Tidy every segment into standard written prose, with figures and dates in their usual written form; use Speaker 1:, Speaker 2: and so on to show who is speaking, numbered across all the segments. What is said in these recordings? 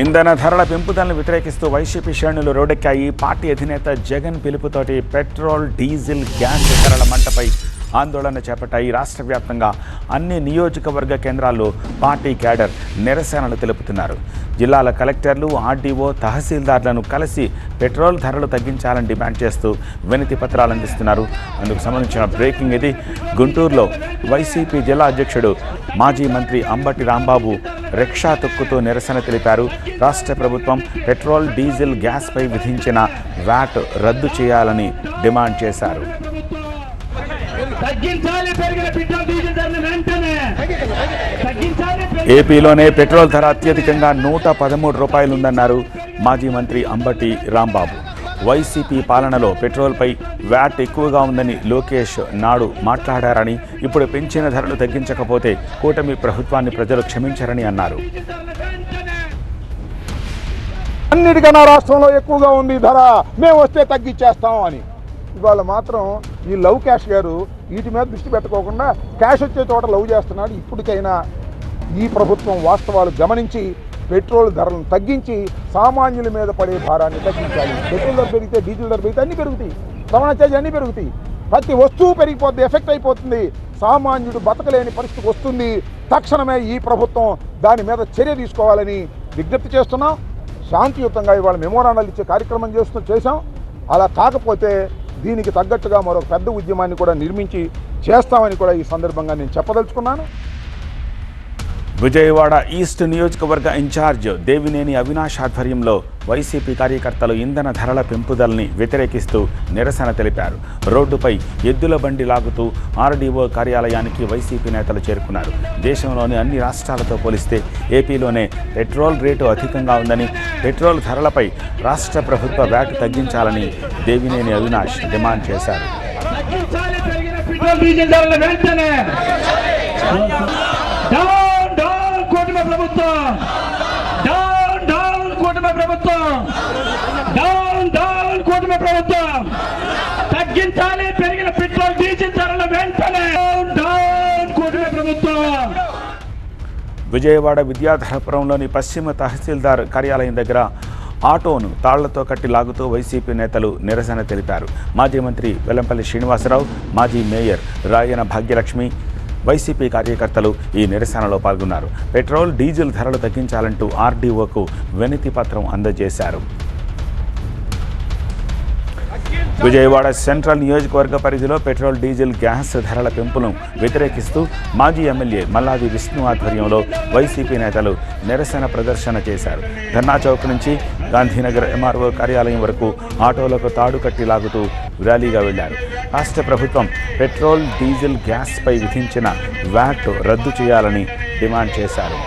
Speaker 1: ఇంధన ధరల పెంపుదలను వ్యతిరేకిస్తూ వైసీపీ శ్రేణులు రోడ్డెక్కాయి. పార్టీ అధినేత జగన్ పిలుపుతోటి పెట్రోల్, డీజిల్, గ్యాస్ ధరల మంటపై ఆందోళన చేపట్టాయి. రాష్ట్ర వ్యాప్తంగా అన్ని నియోజకవర్గ కేంద్రాల్లో పార్టీ క్యాడర్ నిరసనలు తెలుపుతున్నారు. జిల్లాల కలెక్టర్లు, ఆర్డీఓ, తహసీల్దార్లను కలిసి పెట్రోల్ ధరలు తగ్గించాలని డిమాండ్ చేస్తూ వినతి పత్రాలు అందిస్తున్నారు. అందుకు సంబంధించిన బ్రేకింగ్ ఇది. గుంటూరులో వైసీపీ జిల్లా అధ్యక్షుడు మాజీ మంత్రి అంబటి రాంబాబు రిక్షా తొక్కుతూ నిరసన తెలిపారు. రాష్ట్ర ప్రభుత్వం పెట్రోల్, డీజిల్, గ్యాస్పై విధించిన వ్యాట్ రద్దు చేయాలని డిమాండ్ చేశారు. ఏపీలోనే పెట్రోల్ ధర అత్యధికంగా 113 రూపాయలుందన్నారు మాజీ మంత్రి అంబటి రాంబాబు. వైసీపీ పాలనలో పెట్రోల్పై వ్యాట్ ఎక్కువగా ఉందని లోకేష్ నాడు మాట్లాడారని, ఇప్పుడు పెంచిన ధరలు తగ్గించకపోతే కూటమి ప్రభుత్వాన్ని ప్రజలు క్షమించరని అన్నారు.
Speaker 2: అన్నిటికన్నా రాష్ట్రంలో ఎక్కువగా ఉంది ధర, మేము వస్తే తగ్గించేస్తాం అని. ఇవాళ మాత్రం ఈ లవ్ క్యాష్ గారు వీటి మీద దృష్టి పెట్టుకోకుండా క్యాష్ వచ్చే చోట లవ్ చేస్తున్నాడు. ఇప్పటికైనా ఈ ప్రభుత్వం వాస్తవాలు గమనించి పెట్రోల్ ధరలను తగ్గించి సామాన్యుల మీద పడే భారాన్ని తగ్గించాలి. పెట్రోల్ ధర పెరిగితే, డీజిల్ ధర పెరిగితే అన్నీ పెరుగుతాయి, రవాణా ఛార్జీ అన్నీ పెరుగుతాయి, ప్రతి వస్తువు పెరిగిపోద్ది, ఎఫెక్ట్ అయిపోతుంది, సామాన్యుడు బతకలేని పరిస్థితి వస్తుంది. తక్షణమే ఈ ప్రభుత్వం దాని మీద చర్య తీసుకోవాలని విజ్ఞప్తి చేస్తున్నాం. శాంతియుతంగా ఇవాళ మెమోరాండాలు ఇచ్చే కార్యక్రమం చేశాం. అలా కాకపోతే దీనికి తగ్గట్టుగా మరొక పెద్ద ఉద్యమాన్ని కూడా నిర్మించి చేస్తామని కూడా ఈ సందర్భంగా నేను చెప్పదలుచుకున్నాను.
Speaker 1: విజయవాడ ఈస్ట్ నియోజకవర్గ ఇన్ఛార్జ్ దేవినేని అవినాష్ ఆధ్వర్యంలో వైసీపీ కార్యకర్తలు ఇంధన ధరల పెంపుదలని వ్యతిరేకిస్తూ నిరసన తెలిపారు. రోడ్డుపై ఎద్దుల బండి లాగుతూ ఆర్డీఓ కార్యాలయానికి వైసీపీ నేతలు చేరుకున్నారు. దేశంలోని అన్ని రాష్ట్రాలతో పోలిస్తే ఏపీలోనే పెట్రోల్ రేటు అధికంగా ఉందని, పెట్రోల్ ధరలపై రాష్ట్ర ప్రభుత్వ వ్యాట్ తగ్గించాలని దేవినేని అవినాష్ డిమాండ్ చేశారు.
Speaker 3: తగ్గించాలి పెరిగిన పెట్రోల్, డీజిల్ ధరల వెంటనే.
Speaker 1: విజయవాడ విద్యాధరపురంలోని పశ్చిమ తహసీల్దార్ కార్యాలయం దగ్గర ఆటోను తాళ్లతో కట్టి లాగుతూ వైసీపీ నేతలు నిరసన తెలిపారు. మాజీ మంత్రి వెల్లంపల్లి శ్రీనివాసరావు, మాజీ మేయర్ రాయన భాగ్యలక్ష్మి, వైసీపీ కార్యకర్తలు ఈ నిరసనలో పాల్గొన్నారు. పెట్రోల్, డీజిల్ ధరలు తగ్గించాలంటూ ఆర్డీఓకు వినతి పత్రం అందజేశారు. విజయవాడ సెంట్రల్ నియోజకవర్గ పరిధిలో పెట్రోల్, డీజిల్, గ్యాస్ ధరల పెంపును వ్యతిరేకిస్తూ మాజీ ఎమ్మెల్యే మల్లాది విష్ణు ఆధ్వర్యంలో వైసీపీ నేతలు నిరసన ప్రదర్శన చేశారు. ధర్నా చౌక్ నుంచి గాంధీనగర్ ఎంఆర్ఓ కార్యాలయం వరకు ఆటోలకు తాడు కట్టి లాగుతూ ర్యాలీగా వెళ్లారు. రాష్ట్ర ప్రభుత్వం పెట్రోల్, డీజిల్, గ్యాస్పై విధించిన వ్యాట్ రద్దు చేయాలని డిమాండ్ చేశారు.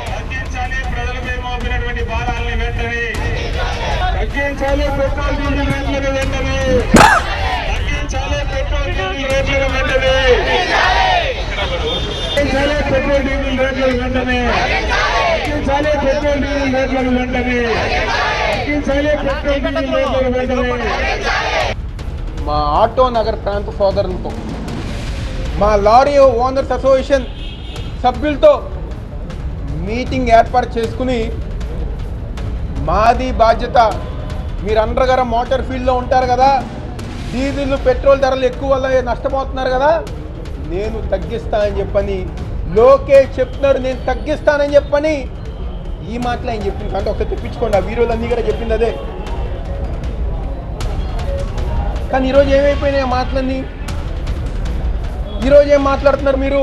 Speaker 4: మా ఆటో నగర్ ప్రాంత సోదరులతో, మా లారీ ఓనర్స్ అసోసియేషన్ సభ్యులతో మీటింగ్ ఏర్పాటు చేసుకుని, మాది బాధ్యత, మీరు అండర్ గారు మోటార్ ఫీల్డ్లో ఉంటారు కదా, డీజిల్, పెట్రోల్ ధరలు ఎక్కువ వల్ల నష్టపోతున్నారు కదా, నేను తగ్గిస్తానని చెప్పని లోకేష్ చెప్తున్నాడు. నేను తగ్గిస్తానని చెప్పని ఈ మాటలు ఆయన చెప్పింది. అంటే ఒకసారి తెప్పించుకోండి, ఆ వీడియోలన్నీ కూడా చెప్పింది అదే. కానీ ఈరోజు ఏమైపోయినాయి మాటలన్నీ? ఈరోజు ఏం మాట్లాడుతున్నారు మీరు?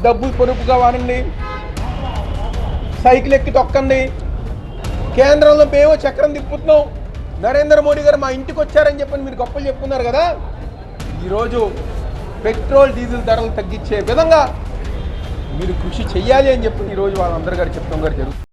Speaker 4: డబ్బులు పొరుపుగా వాడండి, సైకిల్ ఎక్కి తొక్కండి, కేంద్రంలో మేము చక్రం తిప్పుతున్నాం, నరేంద్ర మోడీ గారు మా ఇంటికి వచ్చారని చెప్పని మీరు గొప్పలు చెప్పుకున్నారు కదా. ఈరోజు పెట్రోల్, డీజిల్ ధరలు తగ్గించే విధంగా మీరు కృషి చెయ్యాలి అని చెప్పి ఈరోజు వాళ్ళందరూ గారు చెప్తాం గారు జరుగుతుంది.